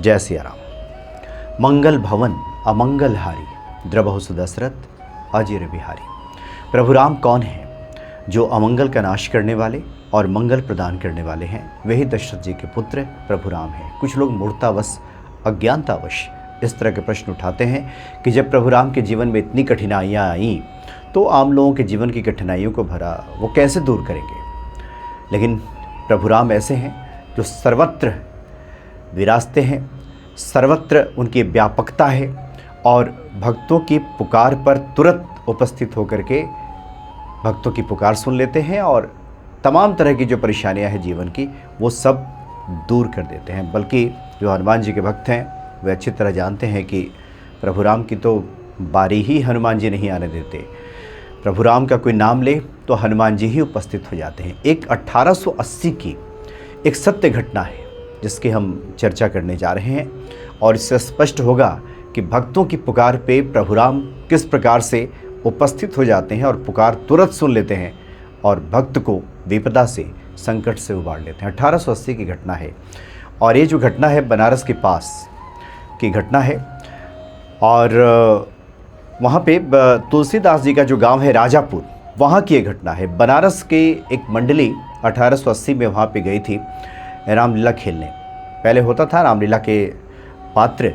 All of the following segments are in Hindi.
जय सिया राम। मंगल भवन अमंगल हारी, द्रबहु सुदशरथ अजिर बिहारी। प्रभु राम कौन हैं? जो अमंगल का नाश करने वाले और मंगल प्रदान करने वाले हैं, वही दशरथ जी के पुत्र प्रभु राम हैं। कुछ लोग मूर्खतावश, अज्ञानतावश इस तरह के प्रश्न उठाते हैं कि जब प्रभु राम के जीवन में इतनी कठिनाइयाँ आईं तो आम लोगों के जीवन की कठिनाइयों को भरा वो कैसे दूर करेंगे। लेकिन प्रभु राम ऐसे हैं जो सर्वत्र विराजते हैं, सर्वत्र उनकी व्यापकता है और भक्तों की पुकार पर तुरंत उपस्थित होकर के भक्तों की पुकार सुन लेते हैं और तमाम तरह की जो परेशानियां हैं जीवन की वो सब दूर कर देते हैं। बल्कि जो हनुमान जी के भक्त हैं वे अच्छी तरह जानते हैं कि प्रभु राम की तो बारी ही हनुमान जी नहीं आने देते। प्रभु राम का कोई नाम ले तो हनुमान जी ही उपस्थित हो जाते हैं। एक 1880 की एक सत्य घटना है जिसकी हम चर्चा करने जा रहे हैं और इससे स्पष्ट होगा कि भक्तों की पुकार पे प्रभु राम किस प्रकार से उपस्थित हो जाते हैं और पुकार तुरंत सुन लेते हैं और भक्त को विपदा से, संकट से उबार लेते हैं। 1880 की घटना है और ये जो घटना है बनारस के पास की घटना है और वहाँ पे तुलसीदास जी का जो गांव है राजापुर, वहाँ की ये घटना है। बनारस के एक मंडली 1880 में वहाँ पे गई थी रामलीला खेलने। पहले होता था रामलीला के पात्र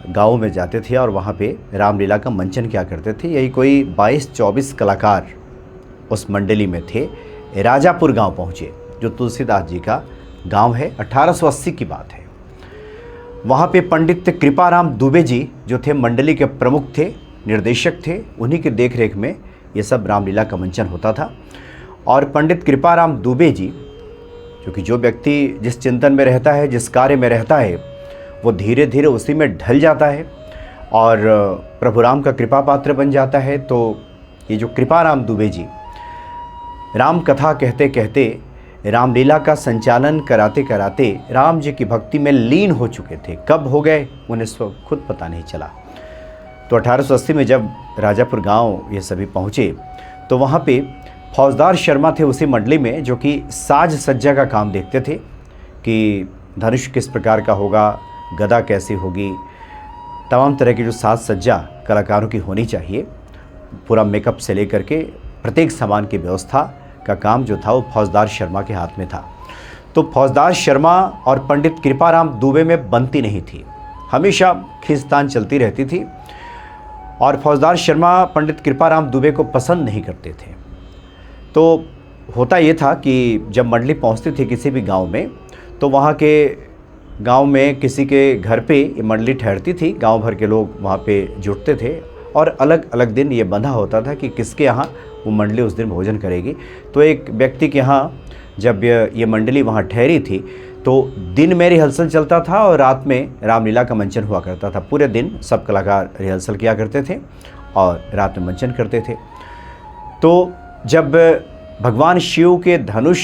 गाँव में जाते थे और वहाँ पे रामलीला का मंचन किया करते थे। यही कोई 22-24 कलाकार उस मंडली में थे। राजापुर गांव पहुँचे जो तुलसीदास जी का गांव है। 1880 की बात है। वहाँ पे पंडित कृपाराम दुबे जी जो थे मंडली के प्रमुख थे, निर्देशक थे, उन्हीं के देखरेख में ये सब रामलीला का मंचन होता था। और पंडित कृपाराम दुबे जी क्योंकि जो व्यक्ति जिस चिंतन में रहता है, जिस कार्य में रहता है, वो धीरे धीरे उसी में ढल जाता है और प्रभु राम का कृपा पात्र बन जाता है। तो ये जो कृपाराम दुबे जी राम कथा कहते कहते, रामलीला का संचालन कराते कराते राम जी की भक्ति में लीन हो चुके थे। कब हो गए उन्हें खुद पता नहीं चला। तो 1880 में जब राजापुर गांव ये सभी पहुँचे तो वहाँ पे फौजदार शर्मा थे उसी मंडली में जो कि साज सज्जा का काम देखते थे कि धनुष किस प्रकार का होगा, गदा कैसी होगी, तमाम तरह की जो साज सज्जा कलाकारों की होनी चाहिए, पूरा मेकअप से लेकर के प्रत्येक सामान की व्यवस्था का काम जो था वो फौजदार शर्मा के हाथ में था। तो फौजदार शर्मा और पंडित कृपाराम दुबे में बनती नहीं थी, हमेशा खींचतान चलती रहती थी और फौजदार शर्मा पंडित कृपाराम दुबे को पसंद नहीं करते थे। तो होता ये था कि जब मंडली पहुंचती थी किसी भी गांव में तो वहाँ के गांव में किसी के घर पे ये मंडली ठहरती थी। गांव भर के लोग वहाँ पे जुटते थे और अलग अलग दिन ये बंधा होता था कि किसके यहाँ वो मंडली उस दिन भोजन करेगी। तो एक व्यक्ति के यहाँ जब ये मंडली वहाँ ठहरी थी तो दिन में रिहर्सल चलता था और रात में रामलीला का मंचन हुआ करता था। पूरे दिन सब कलाकार रिहर्सल किया करते थे और रात में मंचन करते थे। तो जब भगवान शिव के धनुष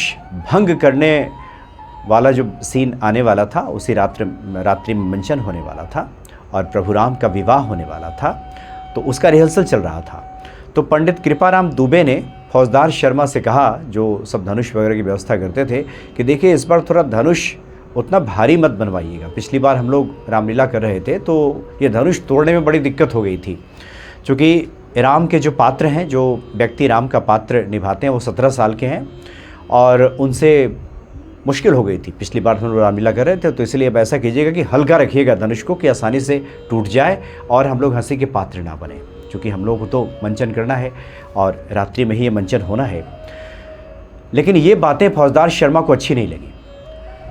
भंग करने वाला जो सीन आने वाला था, उसी रात्रि में मंचन होने वाला था और प्रभु राम का विवाह होने वाला था, तो उसका रिहर्सल चल रहा था। तो पंडित कृपाराम दुबे ने फौजदार शर्मा से कहा, जो सब धनुष वगैरह की व्यवस्था करते थे, कि देखिए इस बार थोड़ा धनुष उतना भारी मत बनवाइएगा। पिछली बार हम लोग रामलीला कर रहे थे तो ये धनुष तोड़ने में बड़ी दिक्कत हो गई थी, क्योंकि राम के जो पात्र हैं, जो व्यक्ति राम का पात्र निभाते हैं, वो 17 साल के हैं और उनसे मुश्किल हो गई थी। पिछली बार हम लोग रामलीला कर रहे थे तो इसलिए अब ऐसा कीजिएगा कि हल्का रखिएगा धनुष को कि आसानी से टूट जाए और हम लोग हंसी के पात्र ना बने, क्योंकि हम लोग को तो मंचन करना है और रात्रि में ही ये मंचन होना है। लेकिन ये बातें फौजदार शर्मा को अच्छी नहीं लगी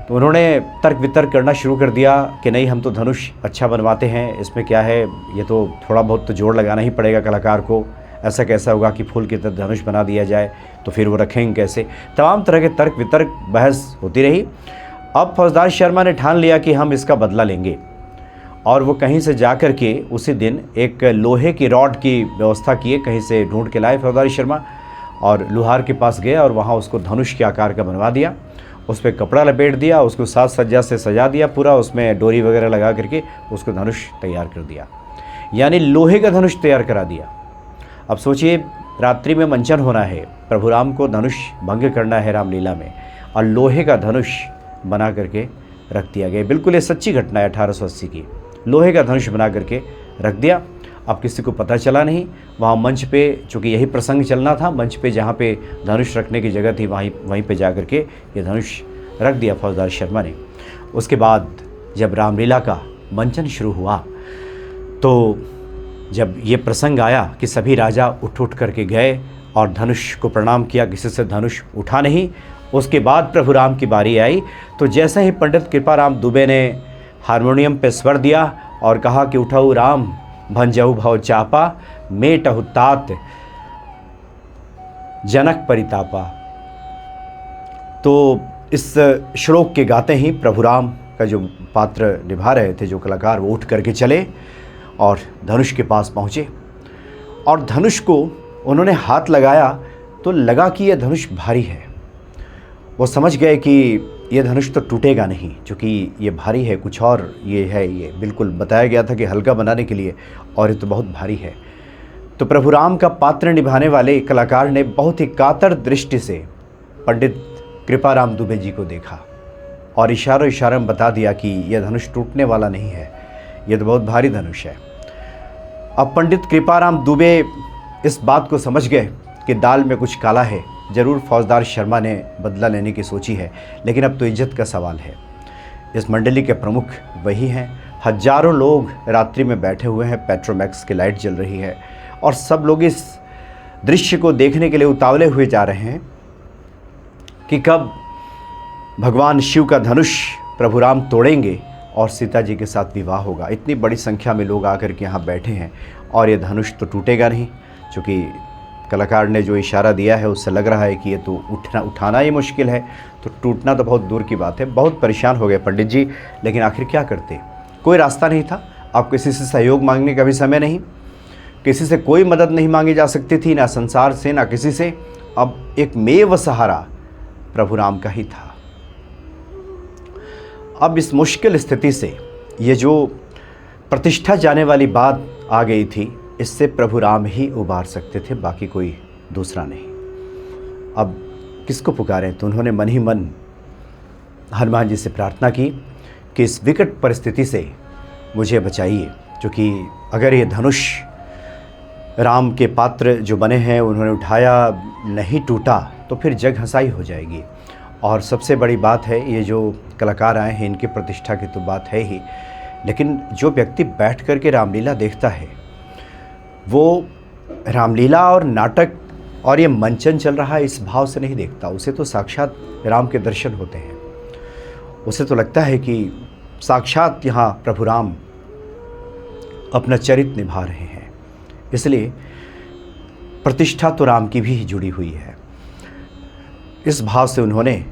तो उन्होंने तर्क वितर्क करना शुरू कर दिया कि नहीं, हम तो धनुष अच्छा बनवाते हैं, इसमें क्या है, ये तो थोड़ा बहुत तो जोड़ लगाना ही पड़ेगा कलाकार को। ऐसा कैसा होगा कि फूल की तरह धनुष बना दिया जाए, तो फिर वो रखेंगे कैसे। तमाम तरह के तर्क वितर्क बहस होती रही। अब फौजदार शर्मा ने ठान लिया कि हम इसका बदला लेंगे और वो कहीं से जा कर के उसी दिन एक लोहे की रॉड की व्यवस्था किए, कहीं से ढूंढ के लाए फौजदार शर्मा और लुहार के पास गए और वहाँ उसको धनुष के आकार का बनवा दिया। उस पर कपड़ा लपेट दिया, उसको साज सज्जा से सजा दिया पूरा, उसमें डोरी वगैरह लगा करके उसको धनुष तैयार कर दिया, यानी लोहे का धनुष तैयार करा दिया। अब सोचिए, रात्रि में मंचन होना है, प्रभु राम को धनुष भंग करना है रामलीला में और लोहे का धनुष बना करके रख दिया गया। बिल्कुल ये सच्ची घटना है 1880 की। लोहे का धनुष बना करके रख दिया। अब किसी को पता चला नहीं। वहाँ मंच पे, चूँकि यही प्रसंग चलना था, मंच पे जहाँ पे धनुष रखने की जगह थी वहीं पे जा कर के ये धनुष रख दिया फौजदार शर्मा ने। उसके बाद जब रामलीला का मंचन शुरू हुआ तो जब ये प्रसंग आया कि सभी राजा उठ करके गए और धनुष को प्रणाम किया, किसी से धनुष उठा नहीं। उसके बाद प्रभु राम की बारी आई तो जैसे ही पंडित कृपाराम दुबे ने हारमोनियम पे स्वर दिया और कहा कि उठाऊ राम भंजऊ भव चापा, मेटहु तात जनक परितापा, तो इस श्लोक के गाते ही प्रभु राम का जो पात्र निभा रहे थे, जो कलाकार, वो उठ करके चले और धनुष के पास पहुँचे और धनुष को उन्होंने हाथ लगाया तो लगा कि यह धनुष भारी है। वो समझ गए कि ये धनुष तो टूटेगा नहीं, क्योंकि ये भारी है, कुछ और ये है। ये बिल्कुल बताया गया था कि हल्का बनाने के लिए, और ये तो बहुत भारी है। तो प्रभु राम का पात्र निभाने वाले कलाकार ने बहुत ही कातर दृष्टि से पंडित कृपाराम दुबे जी को देखा और इशारों में बता दिया कि यह धनुष टूटने वाला नहीं है, यह तो बहुत भारी धनुष है। अब पंडित कृपाराम दुबे इस बात को समझ गए कि दाल में कुछ काला है। ज़रूर फौजदार शर्मा ने बदला लेने की सोची है, लेकिन अब तो इज्जत का सवाल है। इस मंडली के प्रमुख वही हैं। हजारों लोग रात्रि में बैठे हुए हैं, पेट्रोमैक्स की लाइट जल रही है और सब लोग इस दृश्य को देखने के लिए उतावले हुए जा रहे हैं कि कब भगवान शिव का धनुष प्रभु राम तोड़ेंगे और सीता जी के साथ विवाह होगा। इतनी बड़ी संख्या में लोग आकर के यहाँ बैठे हैं और ये धनुष तो टूटेगा नहीं, क्योंकि कलाकार ने जो इशारा दिया है उससे लग रहा है कि ये तो उठाना ही मुश्किल है, तो टूटना तो बहुत दूर की बात है। बहुत परेशान हो गए पंडित जी, लेकिन आखिर क्या करते, कोई रास्ता नहीं था। अब किसी से सहयोग मांगने का भी समय नहीं, किसी से कोई मदद नहीं मांगी जा सकती थी, ना संसार से ना किसी से। अब एक मेव सहारा प्रभु राम का ही था। अब इस मुश्किल स्थिति से ये जो प्रतिष्ठा जाने वाली बात आ गई थी, इससे प्रभु राम ही उबार सकते थे, बाकी कोई दूसरा नहीं। अब किसको पुकारें, तो उन्होंने मन ही मन हनुमान जी से प्रार्थना की कि इस विकट परिस्थिति से मुझे बचाइए, क्योंकि अगर ये धनुष राम के पात्र जो बने हैं उन्होंने उठाया, नहीं टूटा, तो फिर जग हंसाई हो जाएगी। और सबसे बड़ी बात है, ये जो कलाकार आए हैं इनकी प्रतिष्ठा की तो बात है ही, लेकिन जो व्यक्ति बैठ कर के रामलीला देखता है वो रामलीला और नाटक और ये मंचन चल रहा है इस भाव से नहीं देखता। उसे तो साक्षात राम के दर्शन होते हैं। उसे तो लगता है कि साक्षात यहाँ प्रभु राम अपना चरित्र निभा रहे हैं। इसलिए प्रतिष्ठा तो राम की भी जुड़ी हुई है। इस भाव से उन्होंने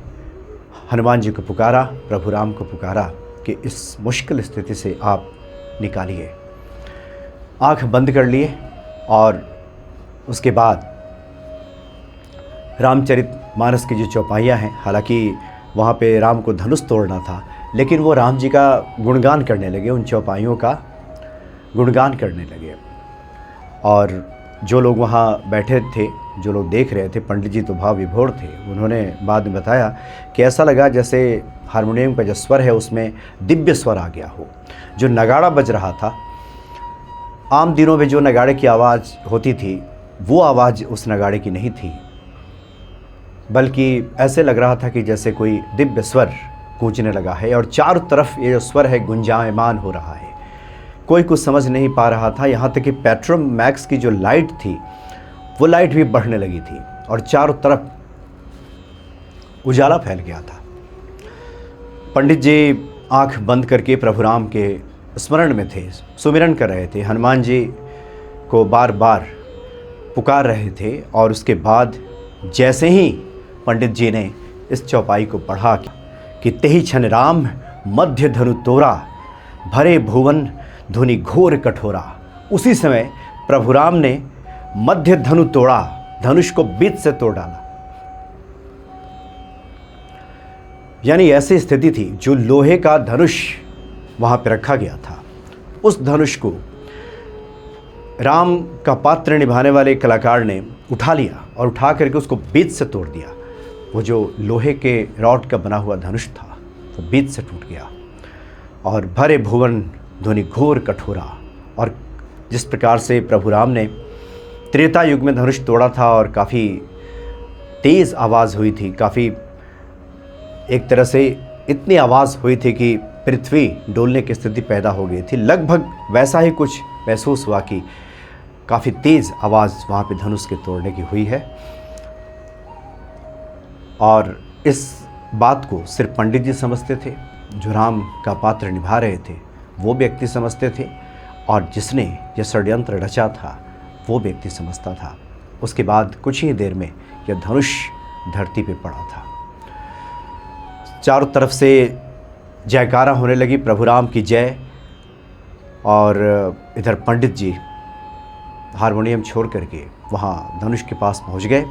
हनुमान जी को पुकारा, प्रभु राम को पुकारा कि इस मुश्किल स्थिति से आप निकालिए। आँख बंद कर लिए और उसके बाद रामचरितमानस की जो चौपाइयाँ हैं, हालांकि वहाँ पे राम को धनुष तोड़ना था, लेकिन वो राम जी का गुणगान करने लगे, उन चौपाइयों का गुणगान करने लगे। और जो लोग वहाँ बैठे थे, जो लोग देख रहे थे, पंडित जी तो भाव विभोर थे। उन्होंने बाद में बताया कि ऐसा लगा जैसे हारमोनियम का जो स्वर है उसमें दिव्य स्वर आ गया हो। जो नगाड़ा बज रहा था, आम दिनों में जो नगाड़े की आवाज़ होती थी वो आवाज़ उस नगाड़े की नहीं थी, बल्कि ऐसे लग रहा था कि जैसे कोई दिव्य स्वर गूंजने लगा है और चारों तरफ ये जो स्वर है गुंजायमान हो रहा है। कोई कुछ समझ नहीं पा रहा था, यहाँ तक कि पेट्रोमैक्स की जो लाइट थी वो लाइट भी बढ़ने लगी थी और चारों तरफ उजाला फैल गया था। पंडित जी आंख बंद करके प्रभु राम के स्मरण में थे, सुमिरन कर रहे थे, हनुमान जी को बार बार पुकार रहे थे। और उसके बाद जैसे ही पंडित जी ने इस चौपाई को पढ़ा कि तेहि छन राम मध्य धनु तोरा, भरे भुवन धुनि घोर कठोरा, उसी समय प्रभु राम ने मध्य धनु तोड़ा, धनुष को बीच से तोड़ डाला। यानी ऐसी स्थिति थी, जो लोहे का धनुष वहां पर रखा गया था, उस धनुष को राम का पात्र निभाने वाले कलाकार ने उठा लिया और उठा करके उसको बीच से तोड़ दिया। वो जो लोहे के रॉड का बना हुआ धनुष था वो बीच से टूट गया और भरे भुवन ध्वनि घोर कठोरा। और जिस प्रकार से प्रभु राम ने त्रेता युग में धनुष तोड़ा था और काफ़ी तेज़ आवाज़ हुई थी, काफ़ी एक तरह से इतनी आवाज़ हुई थी कि पृथ्वी डोलने की स्थिति पैदा हो गई थी, लगभग वैसा ही कुछ महसूस हुआ कि काफ़ी तेज़ आवाज़ वहाँ पे धनुष के तोड़ने की हुई है। और इस बात को सिर्फ पंडित जी समझते थे, जो राम का पात्र निभा रहे थे वो व्यक्ति समझते थे, और जिसने यह षड्यंत्र रचा था वो व्यक्ति समझता था। उसके बाद कुछ ही देर में यह धनुष धरती पे पड़ा था। चारों तरफ से जयकारा होने लगी, प्रभु राम की जय। और इधर पंडित जी हारमोनियम छोड़ करके वहाँ धनुष के पास पहुँच गए,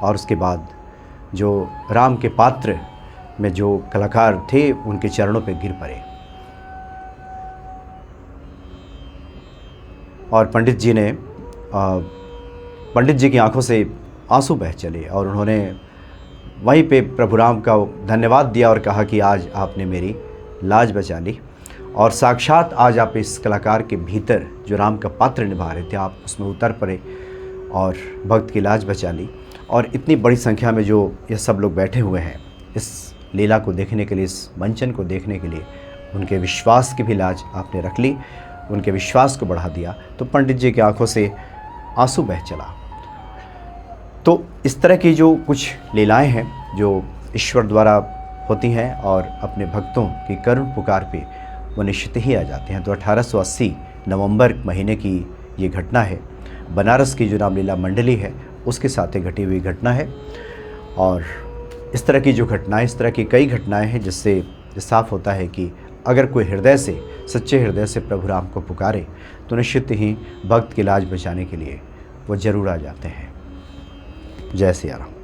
और उसके बाद जो राम के पात्र में जो कलाकार थे उनके चरणों पे गिर पड़े। और पंडित जी की आंखों से आंसू बह चले, और उन्होंने वहीं पे प्रभु राम का धन्यवाद दिया और कहा कि आज आपने मेरी लाज बचा ली, और साक्षात आज आप इस कलाकार के भीतर जो राम का पात्र निभा रहे थे आप उसमें उतर पड़े और भक्त की लाज बचा ली। और इतनी बड़ी संख्या में जो ये सब लोग बैठे हुए हैं इस लीला को देखने के लिए, इस मंचन को देखने के लिए, उनके विश्वास की भी लाज आपने रख ली, उनके विश्वास को बढ़ा दिया। तो पंडित जी की आंखों से आंसू बह चला। तो इस तरह की जो कुछ लीलाएं हैं जो ईश्वर द्वारा होती हैं और अपने भक्तों की करुण पुकार पे वो निश्चित ही आ जाते हैं। तो 1880 नवंबर महीने की ये घटना है, बनारस की जो रामलीला मंडली है उसके साथ घटी हुई घटना है। और इस तरह की जो घटनाएं, इस तरह की कई घटनाएं हैं जिससे साफ होता है कि अगर कोई हृदय से, सच्चे हृदय से प्रभु राम को पुकारे तो निश्चित ही भक्त की लाज बचाने के लिए वो ज़रूर आ जाते हैं। जय सिया राम।